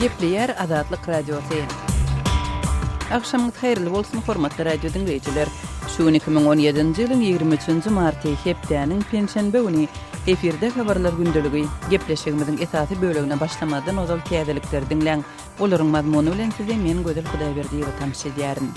Gepleyer Azatlyk Radiosu. Akşamınız hayırlı bolsun hormatly radio dinleyijiler. Şu 2017-nji ýylyň 23-nji marty hepdeniň penşenbe güni efirde habarlar gündöligi gepleşigimiziň esasy bölegine başlamadan ozal täzelikleri dinleň. Olaryň mazmuny bilen size men Gödel Hudaýberdiýew tanış edýärin.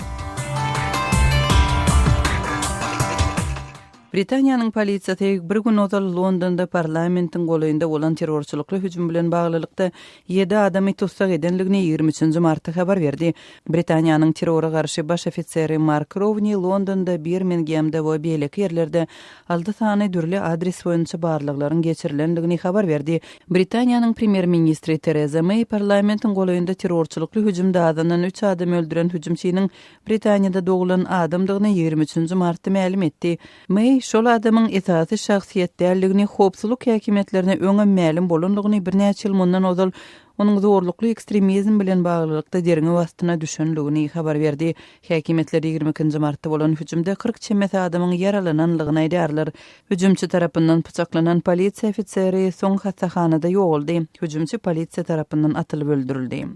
Britaniýanyň polisiýasy bir gün ozal Londonda parlamentin goýunda bolan terrorçylykly hüjüm bilen baglylykda 7 adamy tutsak edenligini 23-nji martda habar berdi. Britaniýanyň terrora garşy baş ofiseri Mark Rowney Londonda Birminghamda we beýleki ýerlerde aldy sany dürli adres boýunça barlyklaryň geçirilenligini habar berdi. Britaniýanyň premier ministri Theresa May parlamentin goýunda terrorçylykly hüjümde adanan 3 adam öldüren hüjümçiniň Britaniýada doglan adamdygyny 23-nji martda ma'lum etdi. May şol adamyň esasy şahsiýetdärligini howpsuzlyk häkimetlerine öňe ma'lum bolanlygyny bir näçe ýyl mundan ozal onun zorlukly ekstremizm bilen baglylykda derine wastyna düşenligini habar berdi. Häkimetler 22-nji martda bolan hüjümde 40 çemet adamyň yaralananlygyny aýdarlar. Hüjümçi tarapyndan pyçaklanan polisiýa ofiseri soň hastahanada ýoğuldy. Hüjümçi polisiýa tarapyndan atylyp öldürildi.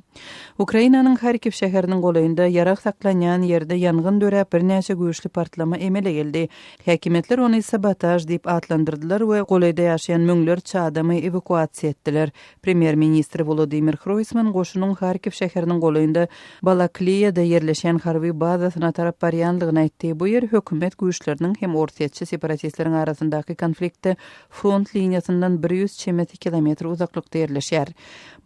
Ukrainanyň Harkiv şäheriniň goýunda ýarak saklanýan ýerde ýangyn döräp bir näçe güýçli partlama emele geldi. Häkimetler ony sabotaj diýip atlandyrdylar we goýda ýaşaýan müňlerçe adamy evakuasiýa etdiler. Premier ministri Volodymyr Groysman goşunyň Harkiv şäheriniň goýunda Balakliýada ýerleşen harby bazasyna tarap barýanlygyny aýtdy. Bu ýer hökümet güýçleriniň hem ortaýatçy separatistleriň arasyndaky konfliktde front liniýasyndan 100 çemet kilometr uzaklykda ýerleşýär.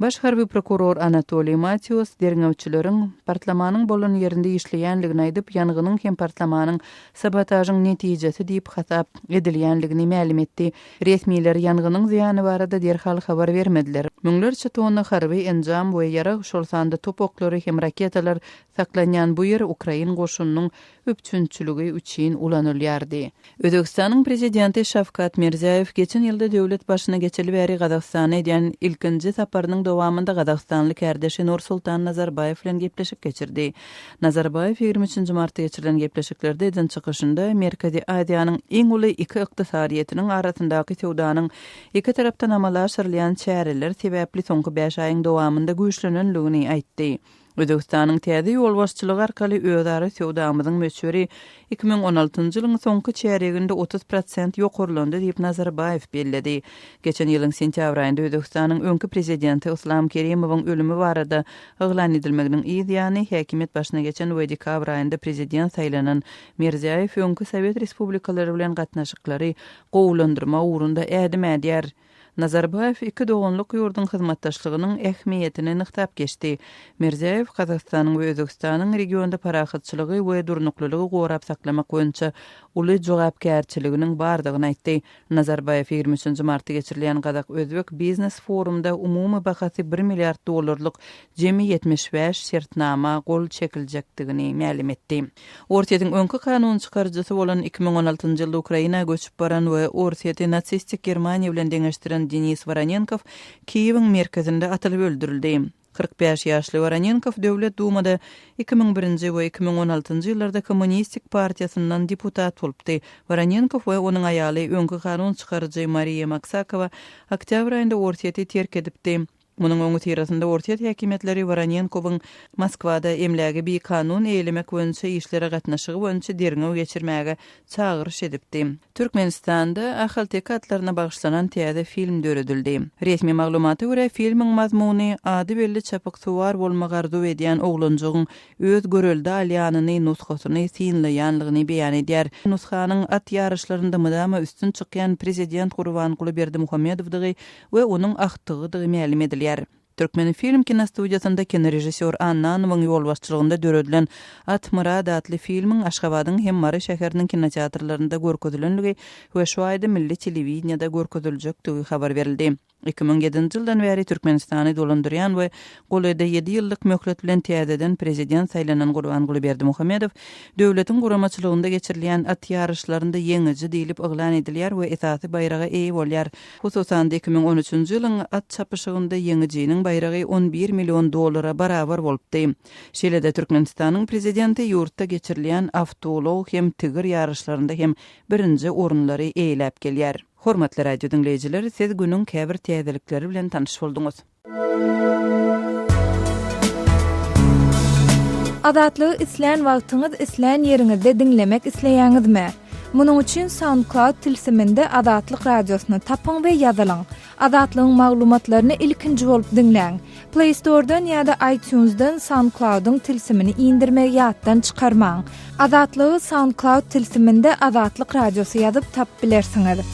Baş harby prokuror Anatoliy Matius derňewçileriň partlamanyň bolan ýerinde işleýänligini aýdyp, ýangýnyň hem partlamanyň sabotažyň netijesi diýip hasap edilýänligini ma'lum etdi. Resmiler ýangýnyň ziýany barada derhal habar bermediler. Müňlerçe tonna harby enjam we ýarak şol sanda topoklary hem raketalar saklanýan bu ýer Ukraina goşunynyň öpçünçüligi üçin ulanylýardy. Özbekistanyň prezidenti Şavkat Mirziýew geçen ýylda döwlet başyna geçeli bäri Gazagstana edýän ilkinji saparynyň dowamynda Gazagstanly kärdeşi Nursultan Nazarbayew bilen gepleşip geçirdi. Nazarbayew 23-nji martda geçirilen gepleşiklerde edin çykyşynda Merkezi Aziýanyň iň uly iki ykdysadyetiniň arasyndaky sowdanyň iki tarapdan amala aşyrylýan çäreler sebäpli soňky 5 aýyň dowamynda güýçlenenligini aýtdy. Özbekistanyň täze ýol başçylygy arkaly öýdary sowdamyzyň möçberi 2016-njy ýylyň soňky çäreginde 30% ýokurlandy diýip Nazarbayew bellädi. Geçen ýylyň sentýabr aýynda Özbekistanyň öňki prezidenti Islom Kerimowyň ölümi barada eglan edilmeginiň ýa-ni häkimet başyna geçen we dekabr aýynda prezident saýlanan Mirziýew öňki Sowet respublikalary bilen gatnaşyklary gowulandyrma ugrunda ädim edýär. Nazarbayew iki doganlyk ýurdun hyzmatdaşlygynyň ähmiýetini nyktap geçdi. Mirziýew Gazagstanyň we Özbekistanyň regionda parahatçylygy we durnuklylygy gorap saklamak boýunça uly jogapkärçiliginiň bardygyny aýtdy. Nazarbayew 23-nji martda geçirilen Gazak-Özbek Biznes Forumda umumy bahasy $1 milliard jemi 75 şertnama gol çekiljakdygyny ma'lum etdi. Ortaýatyň öňki kanun çykarjysy bolan 2016-njy ýylda Ukraina göçüp baran we Ortaýaty natsistik Germaniýa bilen deňeşdiren Denis Voronenkow Kiýewiň merkezinde atylyp öldürildi. 45 ýaşly Voronenkow Döwlet Dumada 2001-nji we 2016-njy ýyllarda Kommunistik partiýasyndan deputat bolupdy. Voronenkow we onuň aýaly öňki kanun çykarjy Mariya Maksakowa oktyabr aýynda Ortaýaty terk edipdi. Munyň öňü terasynda Ortaýat häkimetleri Voronenkowyň Moskwada emläge bir kanun eýlemek boýunça işlere gatnaşygy boýunça derňew geçirmäge çagyryş edipdi. Türkmenistanda ahal tekatlaryna bagyşlanan täze film döredildi. Resmi maglumata görä filmiň mazmuny ady belli çapyk suwar bolmak arzu edýän oglanjygyň öz görelde alýanyny nusxasyny synlaýanlygyny beýan edýär. Nusxanyň at ýarışlarynda mydama üstün çykýan prezident Gurbanguly Berdimuhamedowdygy we onuň aktygydygy ma'lum edildi. Türkmen film kinostudiýasynda kinorejissor Anna Anowyň ýol başçylygynda döredilen At Murad adly filmiň Aşgabatyň hem Mary şäheriniň kinoteatrlarynda görkezülenligi we şu aýda milli telewizionyada görkeziljekdigi habar berildi. 2007-nji ýyldan bäri Türkmenistany dolandyrýan we goýda 7 ýyllyk möhlet bilen täzeden prezident saýlanan Gurbanguly Berdimuhamedow döwletiň guramaçylygynda geçirilen at ýarışlarynda ýeňiji diýilip eglan edilýär we esasy bayraga eý bolýar. Hususan 2013-nji ýylyň at çapyşygynda ýeňijiniň bayragy $11 million barabar bolupdy. Şeýle-de Türkmenistanyň prezidenti ýurtda geçirilen awtolog hem tigir ýarışlarynda hem birinji orunlary eýläp gelýär. Hormatly radio dinleyijiler, siz günüň käbir täzelikleri bilen tanyş boldunuz. Azatlygy isleýän wagtyňyz isleýän ýeriňizde dinlemek isleýäňizmi? Munuň üçin SoundCloud tilsiminde Azatlyk radiosyny tapyň we ýazylyň. Azatlygyň maglumatlaryny ilkinji bolup dinleň. Play Store'dan ýa-da iTunes'dan SoundCloud'un tilsimini indirmek ýatdan çykarmaň. Azatlygy SoundCloud tilsiminde Azatlyk radiosy ýazyp tap bilersiňiz.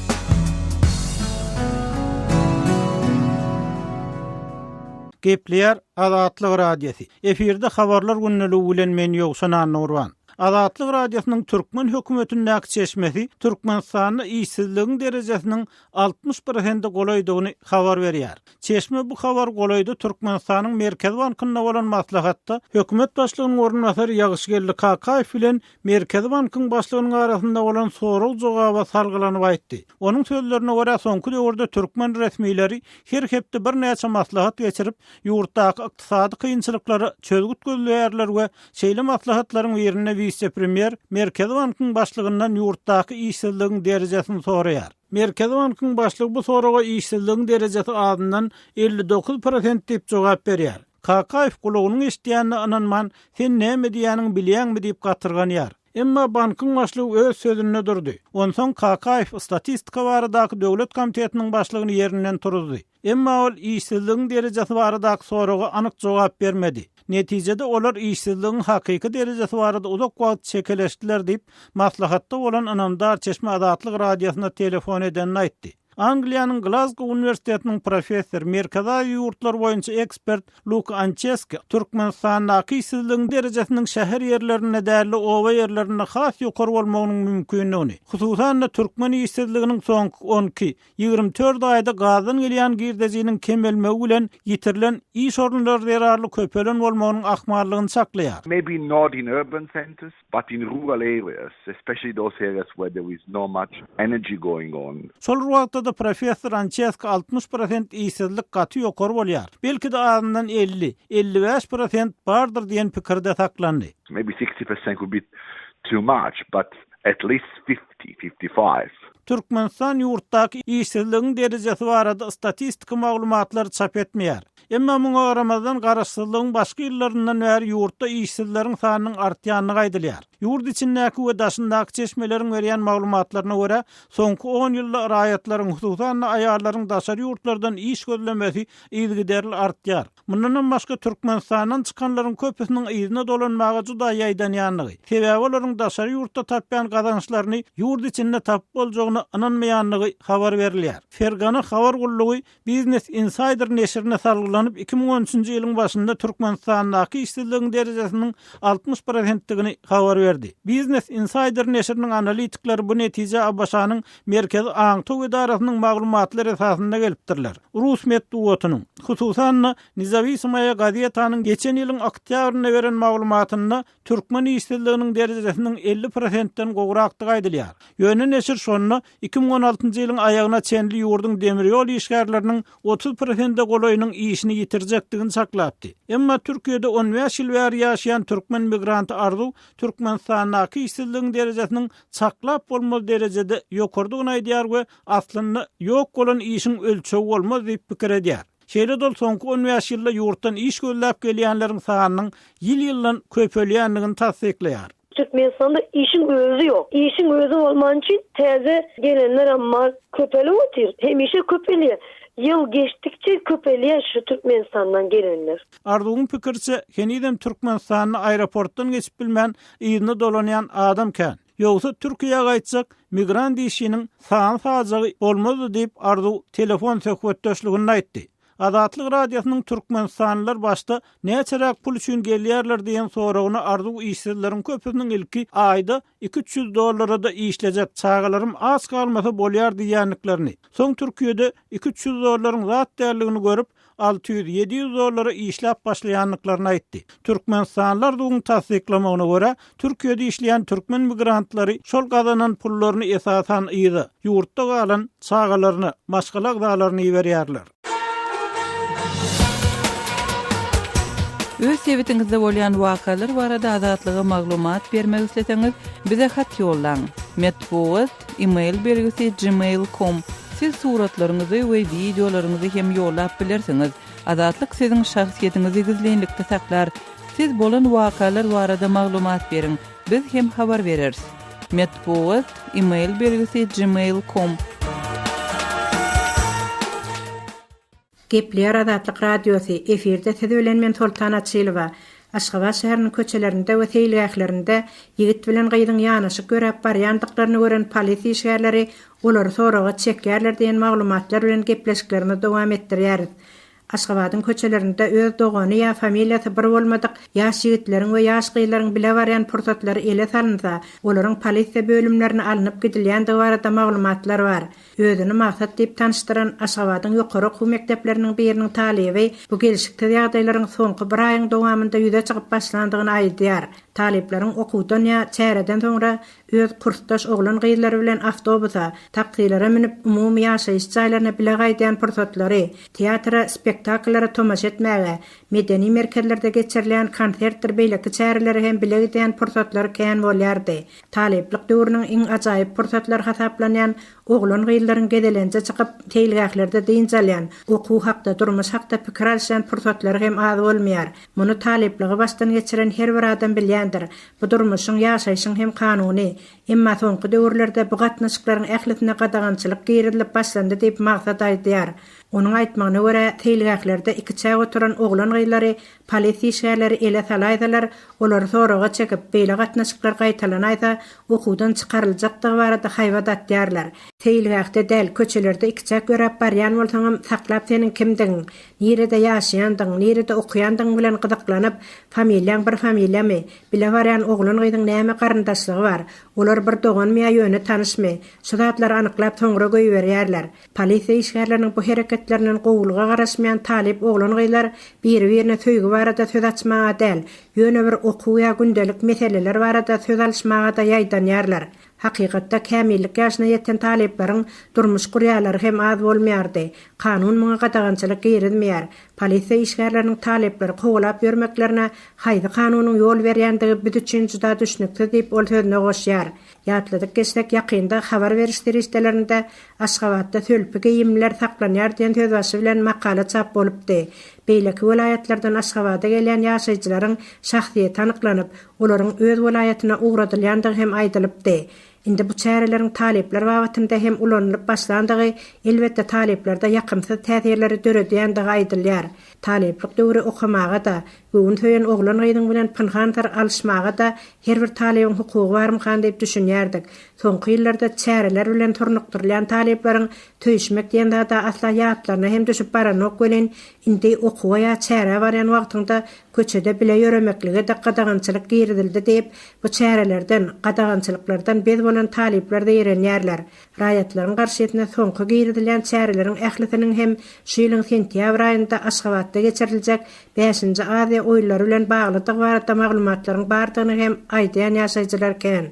Gepler Azatlyk radiosu. Efirde habarlar günnäli bilen men ýogşan Nurwan. Azatlyk radiosynyň Türkmen hökümetiniň çeşmesi Türkmenistanyň işsizligiň derejesiniň 60% golaýdygyny habar berýär. Çeşme bu habar golaýdy Türkmenistanyň Merkez Bankyna bolan maslahatda hökümet başlygynyň ornatary Ýagşygelli Kakaýew bilen Merkez Bankynyň başlygynyň arasynda bolan sorag jogaba salgylanyp aýtdy. Onuň sözlerine görä soňky döwürde türkmen resmiýetleri her hepde bir näçe maslahat geçirip ýurtdaky ykdysady kynçylyklary çözgüt gözleýärler we şeýle maslahatlaryň ýerine vice-premier Merkez Bankynyň başlygyndan ýurtdaky işsizligiň derejesini soraýar. Merkez Bankynyň başlygy bu soraga işsizligiň derejesi adından 59% diýip jogap berýär. Kakaýew gulagynyň eşitýänine ananman, sen näme diýäniň bilýäňmi diýip gatyrganýar. Emma bankyň başlygy öz sözüne durdy. Onsoň Kakaýew statistika baradaky döwlet komitetiniň başlygyny ýerinden turdy. Emma ol işsizligiň derejesi baradaky soraga anyk jogap bermedi. Netijede olar işsizligiň hakyky derejesi barada uzak wagt çekeleşdiler diýip maslahatda bolan Anamdar Çeşme Azatlyk radiosyna telefon edenini aýtdy. Angliýanyň Glasgow Universitetiniň professor, merkezawy ýurtlar boýunça ekspert Luke Ancheski Türkmenistanyň işsizligiň derejesiniň şäher ýerlerine däli owa ýerlerine has ýokary bolmagynyň mümkinligini, hususan türkmen işsizliginiň soňky 12-24 aýda gazdan gelýän girdejiniň kemelmegi bilen ýitirilen iş ornlary derarly köpelen bolmagynyň ahmarlygyny saklaýar. Maybe not in urban centers, but in rural areas, especially those areas where there is no much energy going on. Şol wagtda professor Ancheski 60% işsizlik gaty ýokary bolýar. Belki de azyndan 50-55% bardyr diýen pikirde saklandy. Maybe 60% would be too much, but at least 50-55. Türkmenistan ýurtdaky işsizligiň derejesi barada statistika maglumatlary çap etmeýär. Emma muňa garamadan garaşsyzlygyň başga ýyllaryndan bäri ýurtda işsizleriň sanynyň artýanyny gaýdylýar. Ýurt içindäki we daşyndaky çeşmeleriň berýän maglumatlaryna görä, soňky 10 ýylda raýatlaryň hususan aýallaryň daşary ýurtlardan iş gözlemesi ýygyderli artýar. Mundan başga Türkmenistanyň çykanlaryň köpüsiniň ýyzyna dolanmagy juda ýaýdanýanlygy. Sebäbi olaryň daşary ýurtda tapýan gazançlaryny ýurt içinde tap boljagyny ananmaýanlygy habar berilýär. Fergana habar gullugy Business Insider neşrine salgylanyp 2013-nji ýylyň başynda Türkmenistanyň işsizligiň derejesiniň 60%-digini habar berdi. Business Insider neşriniň analitikleri bu netije Abaşanyň Merkezi Aňtow idarasynyň maglumatlary esasynda gelipdirler. Rus medeniýetynyň, hususan Nizavismaya gazetanyň geçen ýylyň oktýabryna beren maglumatyna türkmen işsizliginiň derejesiniň 50%-den gowrakdygy aýdylýar. Ýöne neşir şonu 2016-njy ýylyň aýagyna çenli ýurdun demir ýol işgärleriniň 30%-de golaýynyň işini ýitirjekdigini saklapdy. Emma Türkiýede 15 ýyl bäri ýaşaýan türkmen migranty Arzu Türkmenistanyň işsizligiň derejesiniň saklap bolmaz derejede ýokardygyny aýdýar we aslynda ýok bolan işiň ölçegi bolmaz diýip pikir edýär. Şeýle dol soňky 15 ýylda ýurtdan iş gözläp gelýänleriň sanynyň ýyl-ýyldan köpelýänligini tasdikleýär. Türkmenistan'da işin özü yok. İşin özü olman için teze gelenler ama köpeli otur. Hemişe köpeli. Yıl geçtikçe köpeliye şu Türkmenistan'dan gelenler. Arduğun pikirçe henidem Türkmenistan'ı aeroporttan geçip bilmän ýygyny dolanýan adam kän. Ýogsa Türkiýe'ye gaýtsak migrant işiniň sany fajagy bolmady diýip Ardu telefon söhbetdeşligini aýtdy. Azatlyk radiosynyň Türkmenistanlylar başda näçerek pul üçin gelýärler diýen soragyny Ardu işsizleriň köpüsiniň ilki aýda $200 da işlejek çağalarym az kalmasa bolýar diýenliklerini. Soň Türkiýede $200 zat därligini görüp $600-700 işläp başlaýanlyklaryny aýtdy. Türkmenistanlylar duň tasdiklamagyna görä, Türkiýede işleýän türkmen migrantlary şol gazanan pullaryny esasan ýygy ýurtda galan çağalaryny, başga galaryny berýärler. Öz sebetiňizde bolýan wakalar barada azatlyga maglumat bermek isleseňiz, bize hat ýollaň. Metbuat email belgisi gmail.com. Siz suratlaryňyzy we videolaryňyzy hem ýollap bilersiňiz. Azatlyk siziň şahsiýetiniňizi gizlenlikde saklar. Siz bolan wakalar barada maglumat beriň. Biz hem habar bereriz. Metbuat email belgisi gmail.com. Gepler Azatlyk Radiosu efirde tedbilen men Sultan Açylyba. Aşgabat şäheriniň köçelerinde we teýilgäklerinde ýigit bilen gyýdyň ýanaşyk göräp barýandyklaryny gören polisiýa işgärleri olary soraga çekýärler diýen maglumatlar bilen gepleşiklerini dowam etdirýär. Aşgabatyň köçelerinde öz dogany ýa familiýasy bir bolmadyk ýaş ýigitleriň we ýaş gyýlaryň bile barýan pursatlary ele salynsa, olaryň polisiýa bölümlerine alınıp gidilýändige barada maglumatlar bar. Özüni maksat diýip tanıştyran Aşgabatyň ýokary okuw mekdepleriniň biriniň talibi bu gelişikde ýagdaýlaryň soňky bir aýyň dowamynda ýüze çykyp başlandygyny aýdýar. Talipleriň okuwdan ýa çäreden soňra öz kursdaş oglan gyýlary bilen awtobusa, taksirlere minip umumy ýaşaýyş jaýlaryna bile gaýdýan pursatlary, teatra, spektaklllara tomaş etmäge, medeni merkezlerde geçirilýän konsertler beýleki çäreleri hem bile gidýän pursatlar kän bolýardy. Taliplik döwrüniň iň ajaýyp pursatlary hasaplanýan oglan gyýlaryň gedelençe çykyp teýilgäklerde diýinjelýän, okuw hakda, durmuş hakda pikir alýan pursatlary hem az bolmaýar. Muny talipligi başdan geçiren her bir adam bilýändir. Bu durmuşyň ýaşaýyşyň hem kanuny, emma soňky döwürlerde bu gatnaşyklaryň ählisine gadagançylyk girilip başlandy diýip maksat aýdýar. Onun aýtmagyna görä, teýilgäklerde iki çäg oturan oglan gyýlary polisiýa işgärleri ele salaýdylar, olary soraga çekip beýle gatnaşyklar gaýtalanaýsa, okuwdan çykaryljakdygy barada haýbat atýarlar. Teýilgäkde däl köçelerde iki çäg göräp barýan bolsaňam saklap seniň kimdiň, nirede ýaşaýandyň, nirede okuýandyň bilen gyzyklanyp, familiýaň bir familiýamy, bile barýan oglan gyýdyň näme garyndaşlygy bar, olar bir doganmy ýöne tanışmy, şu zatlar anyklap soňra goýberýärler. Polisiýa işgärleriniň bu hereketlerinden gowulga garaşmayan talip oglan gyýlar bir-birine söýgü barada söz açmaga däl, ýöne bir okuw ýa gündelik meseleler barada söz alşmaga da ýaýdanýarlar. Hakykatda kämillik ýaşyna ýeten talipleriň durmuş gurýalary hem az bolmaýardy. Kanun muňa gadagançylyk girilmeýär. Polisiýa işgärleriniň talipleri gowlap ýörmeklerine haýdy kanunyň ýol berýändigi biz üçin juda düşnükli diýip ol sözüne goşýar. Ýatladyk geçsek ýakynda habar berişleri istelerinde Aşgabatda sölpi giyimler saklanýar diýen söz başy bilen makala çap bolupdy. Beýleki vilayatlardan Aşgabada gelýän ýaşaýjylaryň şahsiýeti anyklanyp, olaryň öz vilayatyna uğradylýandygy hem aýdylypdy. Indi bu çäreleriň talipler wagtynda hem ulanyp başlandygy, elbetde taliplerde ýakymsy täsirleri döredýändigi aýdylýar. Taliplik döwri okumaga da, göwün söýen oglan gyýdyň bilen pynhantar alışmaga da her bir talibiň hukugy barmykan diýip düşünýärdik. Soňky ýyllarda çäreler bilen tornukdyrylýan talipleriň töýüşmek diýende da asla ýatlaryna hem düşüp baranok bilen indi okuwa ýa çäre barýan wagtynda köçede bile ýöremekligi de gadagançylyk girildi diýip bu çärelerden, gadagançylyklardan bez bolan talipler de ýerenýärler. Raýatlaryň garşytyna soňky girilýän çäreleriň ählisiniň hem şu ýylyň sentýabr aýynda Aşgabatda geçiriljek 5-nji Aziýa oýunlary bilen baglydyk barada maglumatlaryň bardygyny hem aýdýan ýaşaýjylar eken.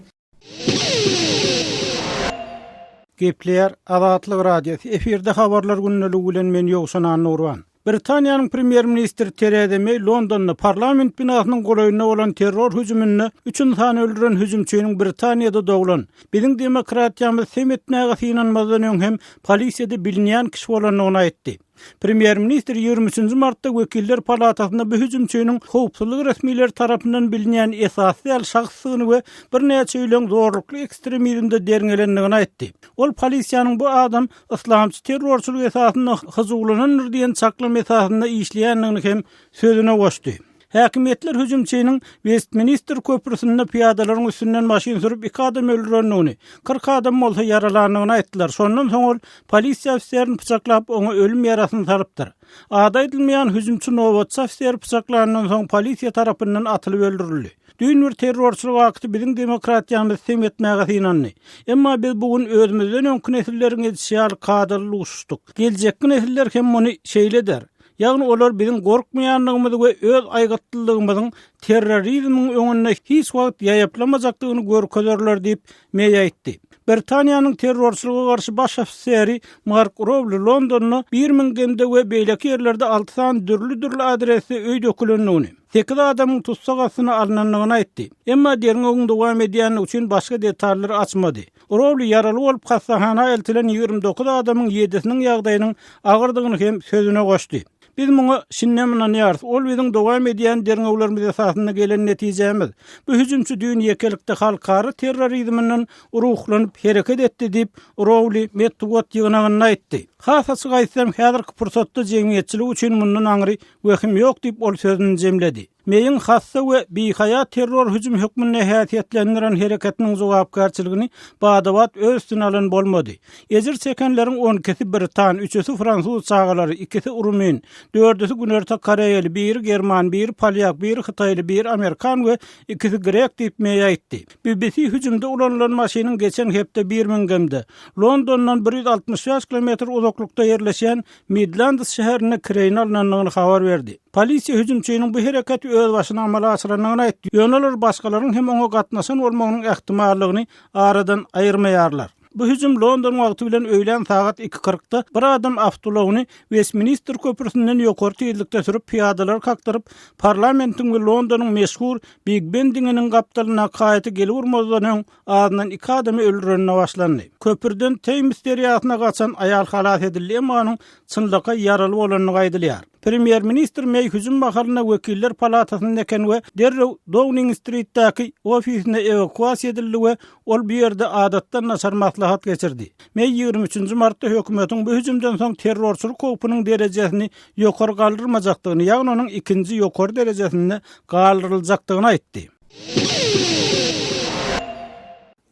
Gepler Azatlyk Radiosu efirde habarlar günneligi bilen men Ýogşan Nurwan. Britaniýanyň premier ministri Theresa May Londonda parlament binasynyň golaýyna bolan terror hüjümini 3 insan öldüren hüjümçiniň Britaniýada doglan. Biziň demokratiýamyz semetnäge synanmazdan öň hem polisiýada bilinýän kişi bolanyny aýtdy. Premier minister 23 martda Wekiller Palatasyna bu hüjümçiniň howpsuzlyk resmiýetleri tarapyndan bilinýän esasy şahsyny we bir näçe ýylyň zorlukly ekstremizmde derňelendigini aýtdy. Ol polisiýanyň bu adam islamçy terrorçylyk esasyna hyzuglanýar diýen çaklym esasyna işleýändigini hem sözüne goşdy. Häkimetler hüjümçiniň Westminster köprüsinde piýadalaryň üstünden maşyn sürüp 2 adam öldürendigini, 40 adam bolsa yaralandygyny aýtdylar. Şondan soň ol polisiýa ofisiýerini pyçaklap oňa ölüm ýarasyny salypdyr. Ada edilmeýän hüjümçi nowatçy ofisiýer pyçaklanandan soň polisiýa tarapyndan atylyp öldürildi. Düýün bir terrorçylyk wagty biziň demokratiýamyz semetmäge synandy. Emma biz bugün özümizden öňkü nesilleriň edişýär kadrly uçuşdyk. Geljekki nesiller hem muny şeýleder. Ýagny olar biziň gorkmaýanlygymyzy we öz aýgatlylygymyzyň terrorizmiň öňüne hiç wagt ýaýaplamazakdygyny görkezerler diýip May aýtdy. Britaniýanyň terrorçylyga garşy baş ofisieri Mark Rowley Londonyny 1000 gemde we beýleki ýerlerde 6 san dürli adresi öý dökülendigini, 8 adamyň tutsak astyna alnandygyny aýtdy. Emma derňegiň dowam edýän üçin başga detallar açmady. Rowley yaraly bolup hastahana eltilen 29 adamyň 7-siniň ýagdaýynyň agyrdygyny hem sözüne goşdy. Biz muňa şinnemden ýarys, ol biziň dowam edýän derňewlerimiz esasyna gelen netijemiz. Bu hüjümçü düýün ýekelikde halkary terrorizminden uruhlanyp hereket etdi diýip Rowley Metwat ýygnagyny aýtdy. Hasasy gaýtsam häzirki pursatda jemgyýetçilik üçin mundan aňry wehim ýok diýip ol sözüni jemledi. Meýin hassa we beýhaya terror hüjüm hökmüne häsiýetlendiren hereketiniň jogapkarçylygyny badawat öz üstüne alan bolmady. Ejir çekenleriň 12-si Britan, 3-si Fransuz çağalary, 2-si Rumen, 4-si Günerta Koreýaly, 1 German, 1 Polyak, 1 Hytaýly, 1 Amerikan we 2-si Grek diýip meýaýtdy. BBC hüjümde ulanılan maşynyň geçen hepde Birmingham'da, Londondan 165 kilometr uzaklykda ýerleşen Midlands şäherine kireýin alnanyny habar berdi. Polisiýa hüjümçiýiniň bu hereketi öz başyna amala aşyranyny aýtdy. Ýöneler başgalaryň hem oňa gatnaşan bolmagynyň ähtimallygyny aradan aýyrmaýarlar. Bu hüjüm London wagty bilen öýlen saat 2:40-da bir adam avtolawny Westminster köprüsünden ýokary tezlikde sürüp piýadalar kakdyryp parlamentiň we Londonyň meşhur Big Ben diňiniň gapdalyna gaýty gelip urmazdan adynan 2 adamy öldürenine başlandy. Köprüden Thames deriýasyna gaçan aýal halat edildi, emma onuň çynlyga ýaraly bolanyny gaýdylýar. Premier Minister May hüjüm bahalyna Wekiller Palatasynyň eken we derrew Downing Street'däki ofisine evakuasiýa edildi we ol bu ýerde adatdan naçar maslahat geçirdi. May 23 martda hökümetiň bu hüjümden soň terrorçylyk howpunyň derejesini ýokary galdyrmajakdygyny, ýagny onuň ikinji ýokary derejesine galdyryljakdygyny aýtdy.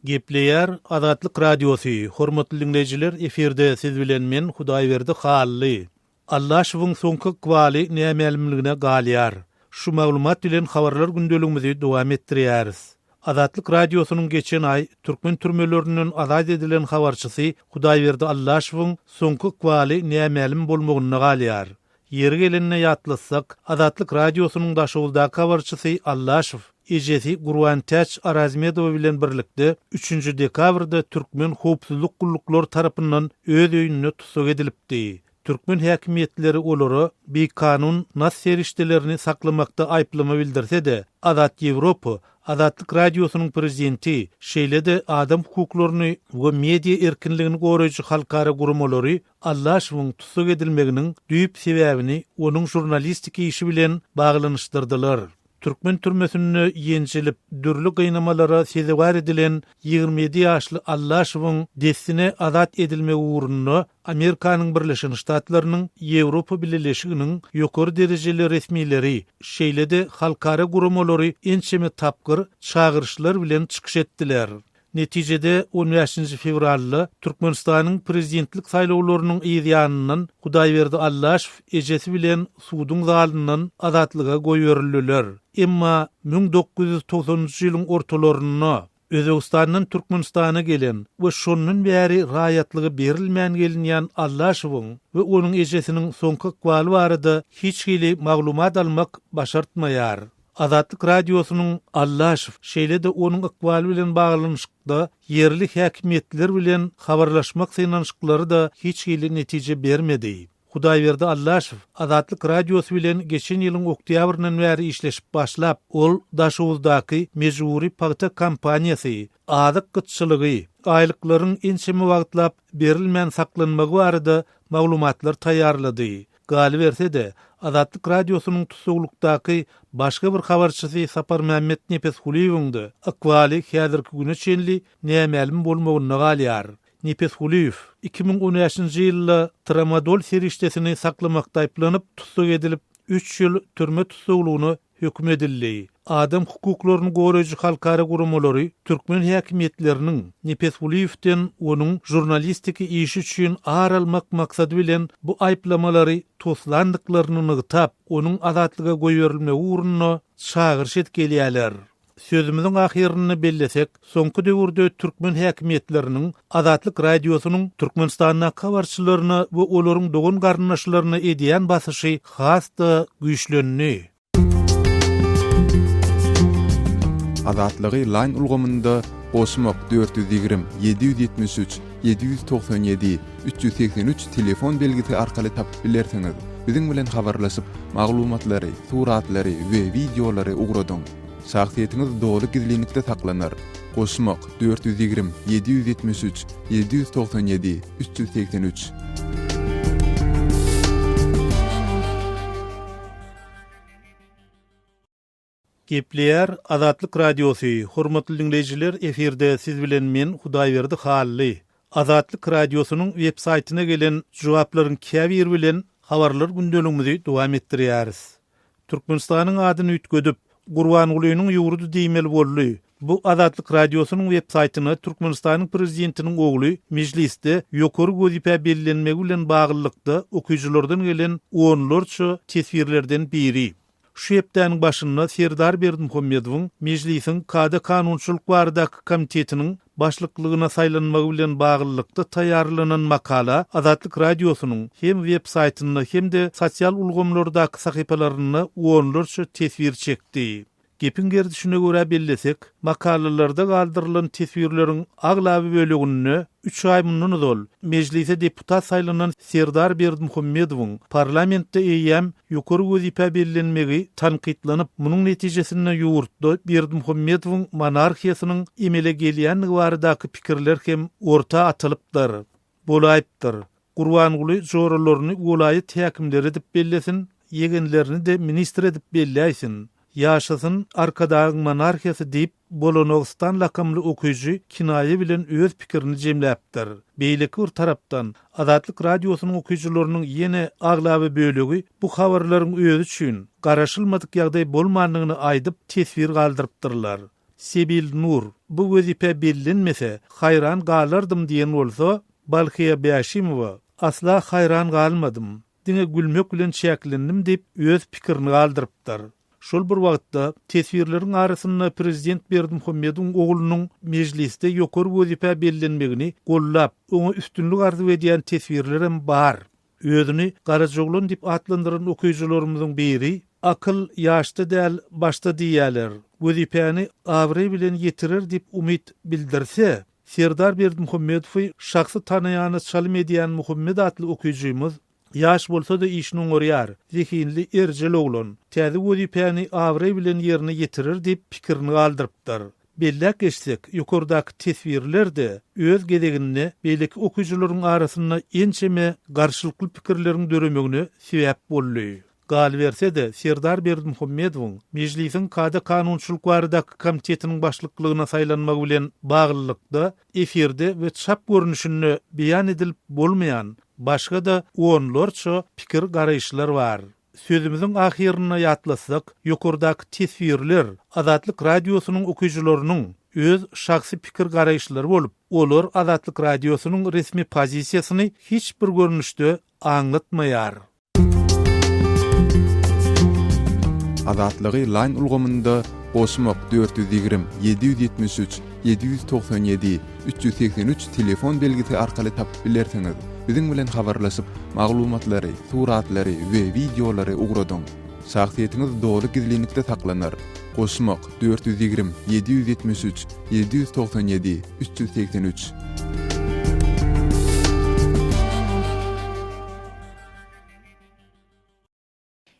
Gepleýär Azatlyk Radiosu. Hormatly dinleýijiler, eferde siz bilen men Hudaýberdi Hally. Allah şuwun soňky gwali nämelimligine galýar. Şu maglumat bilen habarlar gündeligimizi dowam etdirýäris. Azatlyk Radiosynyň geçen ay türkmen türmelerinden azat edilen habarçysy Hudaýberdi Allah şuwun soňky gwali nämelim bolmagyny galýar. Ýeri gelenine ýatlasak, Azatlyk Radiosynyň daşowuldaky habarçysy Allaşew ejesi Gurwan Täç Arazmedow bilen birlikde 3-nji dekabrda türkmen howpsuzlyk gulluklar tarapyndan öz öýüne tutsak edilipdi. Türkmen häkimetleri olary bir kanun nas serişdelerini saklamakda aýplama bildirse-de, Azat Ýewropa Azatlyk Radiosynyň prezidenti şeýle-de adam hukuklaryny we media erkinligini goraýjy halkara gurumlary Allaşewyň tutsak edilmeginiň düýüp sebäbini onuň jurnalistik işi bilen baglanyşdyrdylar. Türkmen türmesini ýençilip dürli gynamalara sezewar edilen 27 ýaşly Allaşewyň desine azat edilme uğruna Amerikanyň Birleşik Ştatlarynyň Ýewropa Birleşiginiň ýokary derejeli resmileri şeýle-de halkara gurumlary ençeme tapgyr çağırışlar bilen çykyş etdiler. Netijede 15 fevralda Türkmenistanyň prezidentlik saýlawlarynyň ýa-da Hudaýberdi Allaşew ejesi bilen suwdyň zalynyň azatlyga goýberliler. Emma 1990-njy ýylyň ortalaryna Özbekistanyň Türkmenistana gelen we şondan bäri raýatlygy berilmän gelinýän Allaşewyň we onuň ejesiniň soňky gwali barada hiç hili maglumat almak başartmaýar. Azatlyk Radiosynyň Allaşew şeýle-de onuň ykbaly bilen baglanyşykda yerli häkimetler bilen habarlaşmak synanyşyklary da hiç hili netije bermedi. Hudaýberdi Allaşew Azatlyk Radiosy bilen geçen ýylyň oktýabryndan bäri işleşip başlap, ol daşowuzdaky mejburi paýta kampaniýasy, adyk gytçylygy, aýlyklaryň ençeme wagtlap berilmän saklanmagy barada maglumatlar taýýarlady. Gali berse-de, Azatlyk Radiosynyň tutsaglykdaky başga bir habarçysy Sapar Mehmet Nepes Huliýewiňde akwaly häzirki güne çenli nämelim bolmagyny galýar. Nepes Huliýew 2013-nji ýylda tramadol serişdesini saklamakda aýplanyp tutsak edilip 3 ýyl türme tutsaglygyny hökm edildi. Adam hukuklaryny goraýjy halkara gurumlary türkmen häkimetleriniň Nepes Huliýewden onuň jurnalistiki işi üçin ar almak maksady bilen bu aýplamalary toslandyklaryny nygytap, onuň azatlyga goýberilme uğruna çağırış etgelýärler. Sözümüzün ahirini bellesek, soňky döwürde türkmen häkimetleriniň Azatlyk Radiosynyň Türkmenistanyň habarçylaryna we olaryň dogan garnaşlaryna edýän basyşy hasda güýçlenýär. Azatlygy line ulgamynda Osmok 420 773 797 383 telefon belgisi arkaly tapyp bilersiňiz. Biziň bilen habarlaşyp maglumatlary, suratlary we videolary ugradyň. Şahsiýetiniz dogry gizlilikde saklanar. Osmok 420 773 797 383 Gepleyer Azatlyk Radiosu. Hormatly dinleyijiler, eferde siz bilen men Hudaýberdi Hally. Azatlyk Radiosunyň web saýtyna gelen jogaplaryň käbir bilen habarlar gündeligimizi dowam etdirýäris. Türkmenistanyň adyny ütgedip, Gurbanulynyň ýurdu diýmeli boldy. Bu Azatlyk Radiosunyň web saýtyna Türkmenistanyň prezidentiniň ogly mejlisde ýokary gözipe bellenmegi bilen baglykda okuyjylardan gelen onlarça tesbirlerden biri. Şu hepdäniň başynda Serdar Berdimuhammedowyň mejlisiň Kada Kanunçylyk baradaky komitetiniň başlyklygyna saýlanmagy bilen baglykda taýýarlanan makala Azatlyk Radiosunyň hem web saýtynda hem de sosial ulgamlardaky sahypalaryna onlarça tesbir çekdi. Gepin gerdişine göre bellesek, makalalarda galdyrylan tesbirleriň aglaby bölegini 3 ay mundan ol mejlise deputat saýlanan Serdar Berdimuhammedowyň parlamentde eýem ýokary gözipe bellenmegi tanqidlanyp, munyň netijesinde ýurtda Berdimuhammedowyň monarhiýasynyň emele gelýänligi baradaky pikirler hem orta atylypdyr. Bolaýypdyr. Gurbanuly joralaryny gołaýy täkimler edip bellesin, ýegenlerini de ministr edip belläýsin. Yaşasın arkadagyň monarhiýasy diýip Bolanogstan lakamly okuyjy kinaýe bilen öz pikirini jemläpdir. Beýleki bir tarapdan Azatlyk Radiosunyň okuyjylarynyň ýene aglaby bölegi bu habarlaryň özü üçin garaşylmadyk ýagdaý bolmanlygyny aýdyp tesbir galdyrypdyrlar. Sebil Nur bu gözipe bellenmese haýran galardym diýen bolsa, Balkiýa Bäşimowa asla haýran galmadym. Diňe gülmek bilen şäklendim diýip öz pikirini galdyrypdyr. Şol bir wagtda tesbirleriň arasynda prezident Berdimuhammedowyň oglunyň mejlisde ýokary gözipe bellenmegini gollap, oňa üstünlük arzu edýän tesbirlerim bar. Özüni Garajoglan diýip atlandyran okuyjylarymyzyň biri akyl ýaşda däl başda diýýärler. Gözipeni awry bilen ýetirir diýip umyt bildirse, Serdar Berdimuhammedowy şahsy tanaýany çalym edýän Muhammed atly okuyjymyz yaş bolsa da işini oňarýar. Zehinli erjel oglan. Täze gözipeni awry bilen ýerine ýetirir diýip pikirini galdyrypdyr. Bellek geçsek, ýokardaky tesbirlerde öz gedegini beýleki okuyjylaryň arasynda ençeme garşylykly pikirleriň döremegine sebäp boldy. Gal berse de Serdar Berdimuhammedowyň mejlisiň Kada Kanunçylyk baradaky komitetiniň başlyklygyna saýlanmagy bilen baglykda efirde we çap görnüşini beýan edilip bolmaýan başga da onlarça pikir garaýşlar bar. Sözümüziň ahyryna ýatlasak, ýokardaky tesbirler Azatlyk Radiosunyň okuyjylarynyň öz şahsy pikir garaýşlary bolup, olar Azatlyk Radiosunyň resmi pozisiýasyny hiç bir görnüşde aňlatmaýar. Azatlygy line ulgamynda Osmok 420 773 797 383 telefon belgisi arkaly tapyp bilersiňiz. Biziň bilen habarlaşyp maglumatlary, suratlary we videolary ugradyň. Şahsiýetiňiz dogry gizlilikde saklanır. Osmok 420 773 797 383.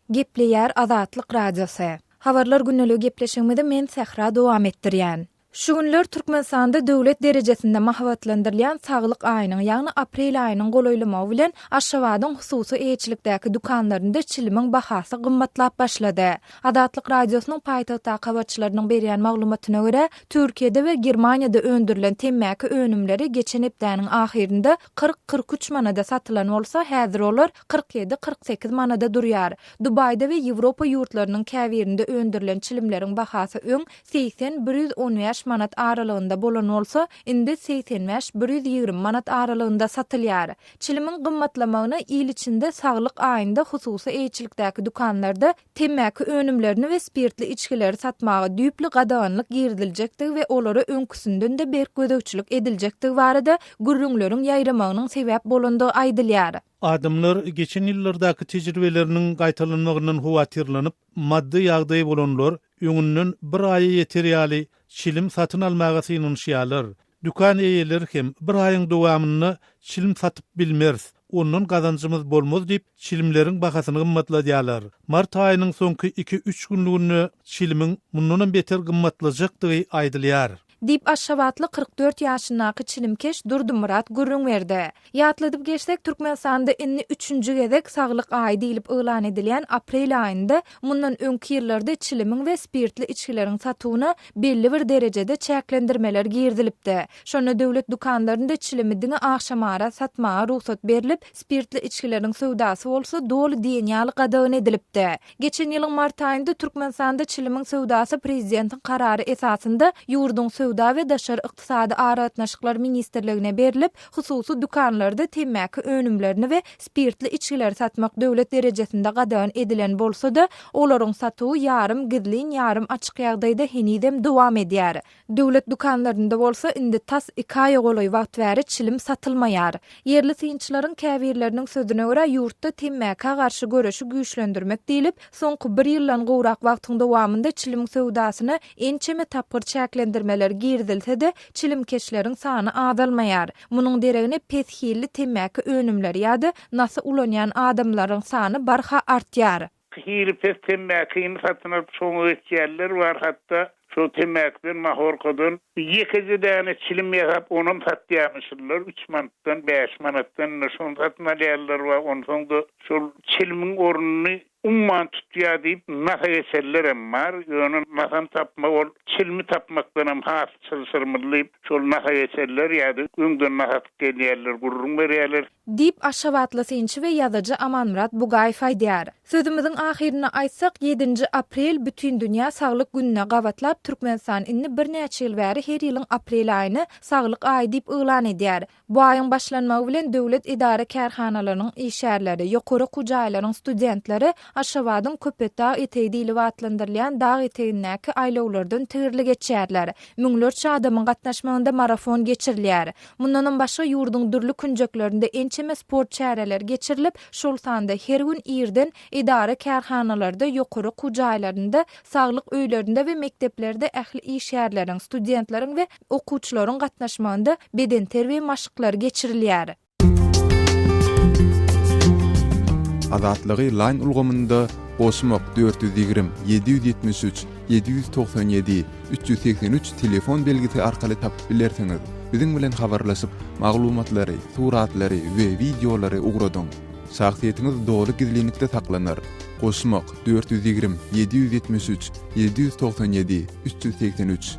Gepleýär Azatlyk Radiosu. Habarlar günneligi gepleşigimizde men Sehra dowam etdirýän. Şu günler Türkmenistanda döwlet derejesinde mahawatlandyrylýan saglyk aýynyň, ýagny aprel aýynyň golaýlamagy bilen Aşgabatyň hususy eýçilikdäki dukanlarynda çilimiň bahasy gymmatlap başlady. Azatlyk Radiosunyň paýtagtda habarçylarynyň berýän maglumatyna görä, Türkiýede we Germaniýada öndürilen temmäki önümleri geçen hepdäniň ahirinde 40-43 manada satylan bolsa, häzir olar 47-48 manada durýar. Dubaýda we Ýewropa ýurtlarynyň käbirinde öndürilen çilimleriň bahasy öň 80-115 manat aralygynda bolan bolsa, indi 85-120 manat aralygynda satylýar. Çilimiň gymmatlamagyna ýyl içinde saglyk aýynda hususy eýçilikdäki dukanlarda temmäki önümlerini we spirtli içkileri satmagy düýpli gadaganlyk girdiljektigi we olary öňküsünden de berk gödökçilik ediljekdigi barada gürrüňleriň ýaýramagynyň sebäp bolandygy aýdylýar. Adamlar geçen ýyllardaky tejribeleriniň gaýtalanmagynyň huwatyrlanyp, maddi ýagdaý bolanlar öňünden bir aýy ýeterýäli çilim satyn almagy synynşýarlar. Dukan eýeleri hem bir aýyň dowamyny çilim satyp bilmez. Ondan gazanjymyz bolmaz diýip çilimleriň bahasyny gymmatladýarlar. Mart aýynyň soňky 2-3 günlüğünde çilimiň mundan beter gymmatlajakdygy aýdylýar. Dip Aşşabatly 44 ýaşyndaky Çilimkeş Durdymurat gürrüň berdi. Ýatladyp geçsek Türkmenistanda inni 3-nji gezek saglyk aýy diýilip elan edilýän aprel aýynda mundan öňki ýyllarda çilimiň we spirtli içkileriň satywyna belli bir derejede çäklendirmeler girdilipdi. Şonu döwlet dukanlarynda çilimidini akşamara satmaga ruhsat berilip, spirtli içkileriň sowdasy bolsa dolu diýen ýaly gadagan edilipdi. Geçen ýylyň mart aýynda Türkmenistanda çilimiň sowdasy prezidentiň karary esasynda ýurduň sowda we daşary ykdysady aratnaşyklar ministrligine berilip, hususy dukanlarda temäki önümlerini we spirtli içkiler satmak döwlet derejesinde gadagan edilen bolsa-da, olaryň satywy ýarym gizlin, ýarym açyk ýagdaýda henidem dowam edýär. Döwlet dukanlarynda bolsa indi tas 2 aý golaý wagt bäri çilim satylmaýar. Yerli synçylaryň käbirleriniň sözüne görä ýurtda temäki garşy göreşi güýçlendirmek diýilip, soňky 1 ýyldan gowrak wagtyň dowamynda çilim sowdasyna ençeme tapyr çäklendirmeler girdilse-de çilimkeşleriň sany azalmaýar. Munyň deregine pethilli temäki önümler ýa-da nasy ulanýan adamlaryň sany barha artýar. Hili pes temäki satynyp çoňu etýärler bar, hatda şu temäkden mahor kodun 2 däne çilim ýagap onuň satýarmyşlar 3 manatdan 5 manatdan şonu satmaýarlar we onuň şol çilimiň ornuny umman tutýar diýip nasa eserlerem bar. Ýöne nasam tapma ol çilimi tapmakdan hem has çylsyrmylyp şol nasa eserler ýa-da öňden nasa gelýärler, gurrun berýärler. Dip Aşşabatly synçy we ýazyjy Amanmurat Bugay faýdýar. Sözümizin ahirine aýtsak 7 aprel bütün dünýä saglyk gününe gawatlap Türkmenistan inni bir näçe ýyl bäri her ýylyň aprel aýyny saglyk aýy diýip elan edýär. Bu aýyň başlanmagy bilen döwlet idara kärhanalarynyň işgärleri, ýokary kujaýlaryň studentleri Aşşabatyň Köpetdağ eteği diýilip atlandyrylýan dağ eteğindäki aýlawlardan tigirli geçýärler. Müňlerçe adamyň gatnaşmagynda marafon geçirilýär. Mundan başga ýurduň dürli künjeklerinde ençeme sport çäreler geçirilip, şol sanda her gün ýerden idara kärhanalarda, ýokary kujaýlarynda, saglyk öýlerinde we mekteplerde ähli işgärleriň, studentleriň we okuwçylaryň gatnaşmagynda beden terbiýe maşyklar geçirilýär. Azatlygy line ulgamynda Osmok 420 773 797 383 telefon belgisi arkaly tapyp bilersiňiz. Biziň bilen habarlaşyp maglumatlary, suratlary we videolary ugradyň. Şahsiýetiniz dogry gizlilikde saklanır. Osmok 420 773 797 383.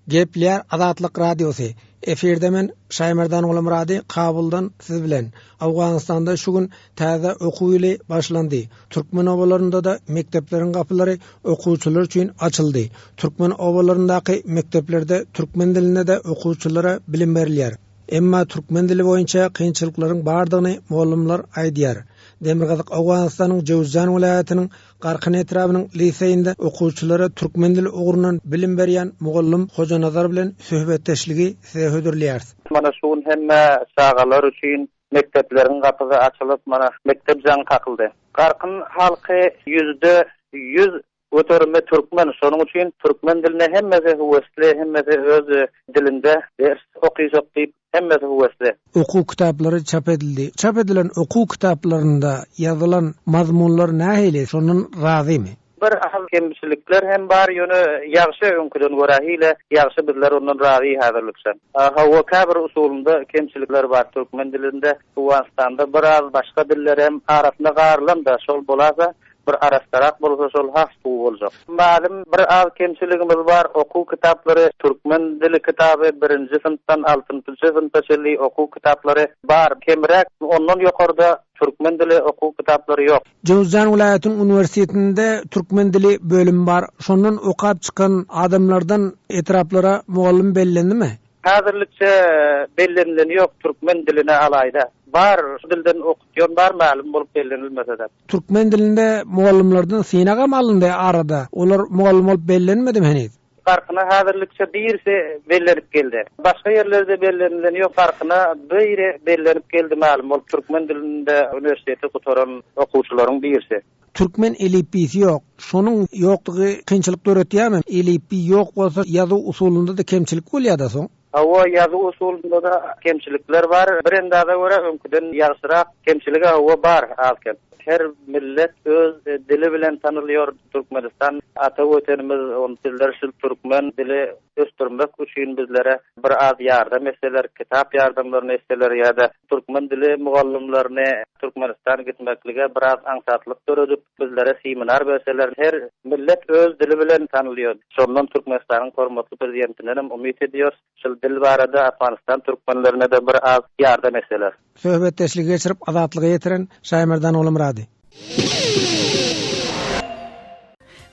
Gepler Azatlyk Radiosu. Eferde men Şaýmardan Gulamrady Kabuldan siz bilen. Awganistanda şu gün täze okuw ýyly başlandy. Türkmen obalarynda da mektepleriň gapylary okuwçylar üçin açyldy. Türkmen obalaryndaky mekteplerde türkmen diline de okuwçylara bilim berilýär. Emma türkmen dili boýunça kynçylyklaryň bardygyny muallimler aýdýar. Demirgazyk Awganistanyň Jowzjan vilayatynyň Garkyn etrabynyň liseýinde okuwçylara türkmen dili ugrunan bilim berýän mugallim Hoja Nazar bilen söhbetdeşligi hödürlýär. Mana şuň hemme sagalar üçin mektepleriň gapyzy açylyp, mana mektep jaň takyldy. Garkyn halky %100 öterme türkmen, şonuň üçin türkmen diline hemmesi höwesli, hemmesi öz dilinde ders okuyjak diýip hemmesi höwesli. Okuw kitaplary çap edildi. Çap edilen okuw kitaplarynda ýazylan mazmunlar nähili? Şonun razymy? Bir ahal kemçilikler hem bar ýöne ýagşy öňküden görä hile ýagşy bizler ondan razy häzirliksen. Hawa kabir usulunda kemçilikler bar türkmen dilinde. Awganistanda biraz başga diller hem arasynda garlan da şol bolasa bir arastarak bolsa şol haqsu boljak. Malum bir az kemçiligimiz bar, okuw kitaplary türkmen dili kitaby 1-nji sınıfdan 6-njy sınıfgacha okuw kitaplary bar. Kemrek ondan ýokarda türkmen dili okuw kitaplary ýok. Jowzjan vilayatynyň universitetinde türkmen dili bölüm bar. Şondan okap çykan adamlardan etraplara mugallim bellenimi? Häzirlikçe bellenileni ýok türkmen diline alayda. Bar, dilden okutýan bar ma'lum bolup bellenilmese. Türkmen dilinde mugallimlerden synaga alındy arada. Olar mugallim bolup bellenmedimi henüz? Farkyna häzirlikçe birisi bellenip geldi. Başga ýerlerde bellenileni ýok, farkyna biri bellenip geldi ma'lum bolup türkmen dilinde universiteti gutaran okuwçylaryň birisi. Türkmen elipisi ýok. Şonuň ýoklugy kynçylyk döretýärmi? Elipi ýok bolsa ýazyw usulunda da kemçilik bolýar da soň. Hawa yazı usulunda da kemçilikler var. Birinde de göre önküden ýagşyrak kemçiligi hawa bar alken. Her millet öz dili bilen tanylýar Türkmenistan. Ata ötenimiz on diller şol türkmen dili östürmek üçin bizlere bir az ýardam etseler, kitap ýardamlaryny etseler ýa-da türkmen dili mugallimlerini Türkmenistan gitmeklige biraz aňsatlyk görüp bizlere seminar berseler, her millet öz dili bilen tanylýar. Şondan Türkmenistanyň hormatly prezidentinden umyt ediyor. Şol dil barada Afganistan türkmenlerine de bir az ýardam etseler. Söhbetdeşlik geçirip azatlygy ýetiren Şaýmerdan oğlum rady.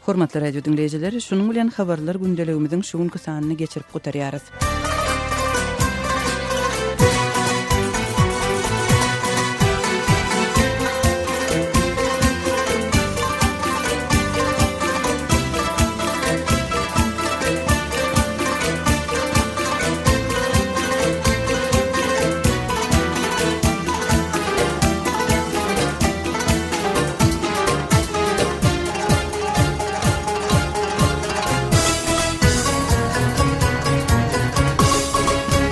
Hormatly radio dinleýijileri, şunuň bilen habarlar gündeligimiziň şu günkü sanyny geçirip gutarýarys.